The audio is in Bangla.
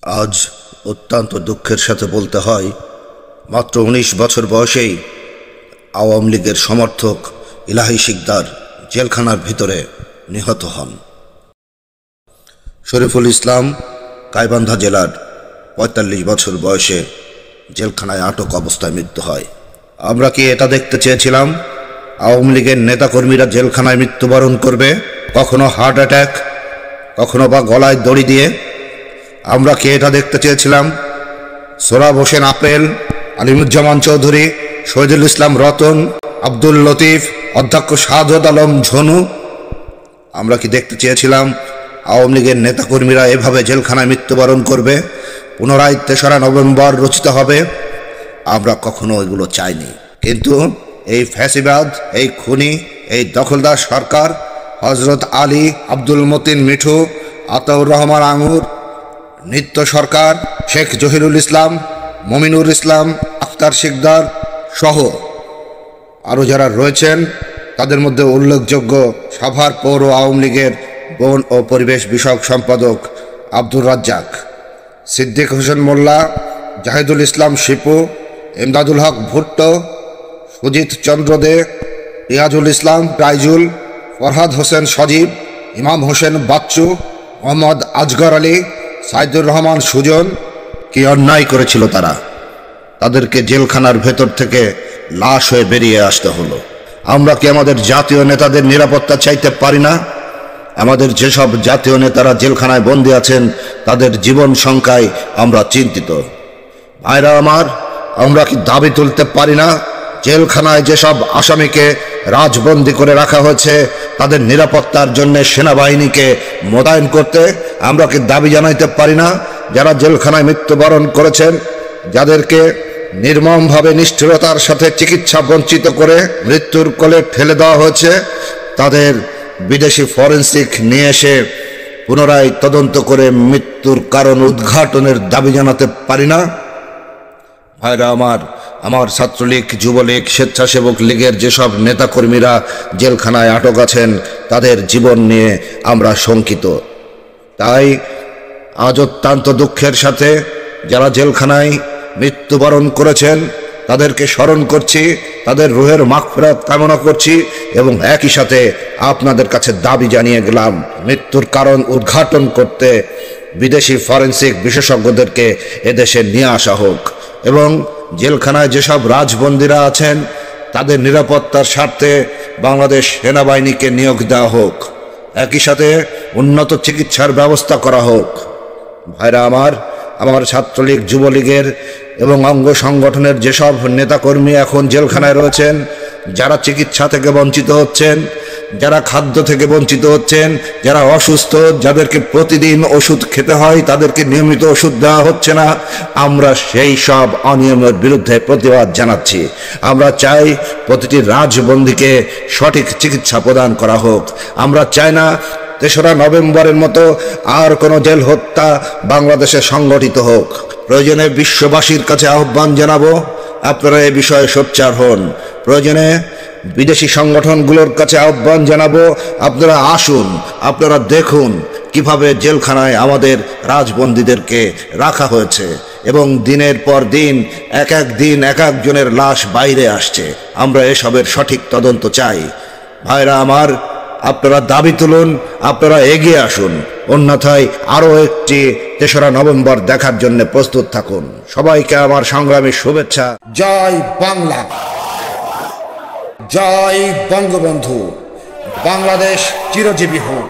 আজ অত্যন্ত দুঃখের সাথে বলতে হয়, মাত্র ১৯ বছর বয়সেই আওয়ামী লীগের সমর্থক ইলাহি শিকদার জেলখানার ভিতরে নিহত হন। শরীফুল ইসলাম গাইবান্ধা জেলার ৪৫ বছর বয়সে জেলখানায় আটক অবস্থায় মৃত্যু হয়। আমরা কি এটা দেখতে চেয়েছিলাম আওয়ামী লীগের নেতাকর্মীরা জেলখানায় মৃত্যুবরণ করবে? কখনো হার্ট অ্যাটাক, কখনো বা গলায় দড়ি দিয়ে। আমরা কি এটা দেখতে চেয়েছিলাম সোহরাব হোসেন আপেল, আলিমুজ্জামান চৌধুরী, শহীদুল ইসলাম রতন, আব্দুল লতিফ, অধ্যক্ষ শাহাদাত আলম ঝনু? আমরা কি দেখতে চেয়েছিলাম আওয়ামী লীগের নেতাকর্মীরা এভাবে জেলখানায় মৃত্যুবরণ করবে, পুনরায় ৩রা নভেম্বর রচিত হবে? আমরা কখনো এগুলো চাইনি। কিন্তু এই ফ্যাসিবাদ, এই খুনি, এই দখলদার সরকার হজরত আলী, আব্দুল মতিন মিঠু, আতাউর রহমান আঙুর, নিত্য সরকার, শেখ জহিরুল ইসলাম, মমিনুর ইসলাম, আখতার শিকদার সহ আরও যারা রয়েছেন, তাদের মধ্যে উল্লেখযোগ্য সাভার পৌর আওয়ামী লীগের বন ও পরিবেশ বিষয়ক সম্পাদক আব্দুর রাজ্জাক, সিদ্দিক হোসেন মোল্লা, জাহিদুল ইসলাম শিপু, এমদাদুল হক ভুট্টো, সুজিত চন্দ্র দে, রিয়াজুল ইসলাম রাইজুল, ফরহাদ হোসেন সজীব, ইমাম হোসেন বাচ্চু, মোহাম্মদ আজগর আলী, সাইদুর রহমান সুজন। কি অন্যায় করেছিল তারা? তাদেরকে জেলখানার ভেতর থেকে লাশ হয়ে বেরিয়ে আসতে হলো। আমরা কি আমাদের জাতীয় নেতাদের নিরাপত্তা চাইতে পারি না? আমাদের যেসব জাতীয় নেতারা জেলখানায় বন্দী আছেন, তাদের জীবন সংখ্যায় আমরা চিন্তিত। ভাইরা আমার, আমরা কি দাবি তুলতে পারি না জেলখানায় যেসব আসামিকে রাজবন্দী করে রাখা হয়েছে, তাদের নিরাপত্তার জন্য সেনাবাহিনীকে মোতায়েন করতে? আমরা কি দাবি জানাইতে পারি না যারা জেলখানায় মৃত্যুবরণ করেছেন, যাদেরকে নির্মমভাবে নিষ্ঠুরতার সাথে চিকিৎসা বঞ্চিত করে মৃত্যুর কোলে ঠেলে দেওয়া হয়েছে, তাদের বিদেশি ফরেনসিক নিয়ে এসে পুনরায় তদন্ত করে মৃত্যুর কারণ উদ্ঘাটনের দাবি জানাতে পারি না? ভাইরা আমার ছাত্রলীগ, যুবলীগ, স্বেচ্ছাসেবক লীগের যেসব নেতাকর্মীরা জেলখানায় আটক আছেন, তাদের জীবন নিয়ে আমরা শঙ্কিত। তাই আজ অত্যন্ত দুঃখের সাথে যারা জেলখানায় মৃত্যুবরণ করেছেন তাদেরকে স্মরণ করছি, তাদের রুহের মাগফিরাত কামনা করছি এবং একই সাথে আপনাদের কাছে দাবি জানিয়ে গেলাম মৃত্যুর কারণ উদ্ঘাটন করতে বিদেশি ফরেনসিক বিশেষজ্ঞদেরকে এদেশে নিয়ে আসা হোক এবং জেলখানায় যেসব রাজবন্দীরা আছেন তাদের নিরাপত্তার স্বার্থে বাংলাদেশ সেনাবাহিনীকে নিয়োগ দেওয়া হোক। একই সাথে উন্নত চিকিৎসার ব্যবস্থা করা হোক। ভাইরা আমার ছাত্রলীগ, যুবলীগের এবং অঙ্গ সংগঠনের যেসব নেতাকর্মী এখন জেলখানায় রয়েছেন, যারা চিকিৎসা থেকে বঞ্চিত হচ্ছেন, যারা খাদ্য থেকে বঞ্চিত হচ্ছেন, যারা অসুস্থ, যাদেরকে প্রতিদিন ওষুধ খেতে হয়, তাদেরকে নিয়মিত ওষুধ দেওয়া হচ্ছে না, আমরা সেই সব অনিয়মের বিরুদ্ধে প্রতিবাদ জানাচ্ছি। আমরা চাই প্রতিটি রাজবন্দীকে সঠিক চিকিৎসা প্রদান করা হোক। আমরা চাই না ৩রা নভেম্বরের মতো আর কোনো জেল হত্যা বাংলাদেশে সংগঠিত হোক। প্রয়োজনে বিশ্ববাসীর কাছে আহ্বান জানাবো, আপনারা এ বিষয়ে সোচ্চার হন। প্রয়োজনে বিদেশি সংগঠনগুলোর কাছে আহ্বান জানাবো, আপনারা আসুন, আপনারা দেখুন কিভাবে জেলখানায় আমাদের রাজবন্দীদেরকে রাখা হয়েছে এবং দিনের পর দিন এক একজনের লাশ বাইরে আসছে। আমরা এসবের সঠিক তদন্ত চাই। ভাইরা আপনারা দাবি তুলুন, আপনারা এগিয়ে আসুন, অন্যথায় আরও একটি ৩রা নভেম্বর দেখার জন্য প্রস্তুত থাকুন। সবাইকে আমার সংগ্রামী শুভেচ্ছা। জয় বাংলা, জয় বঙ্গবন্ধু, বাংলাদেশ চিরজীবী হোক।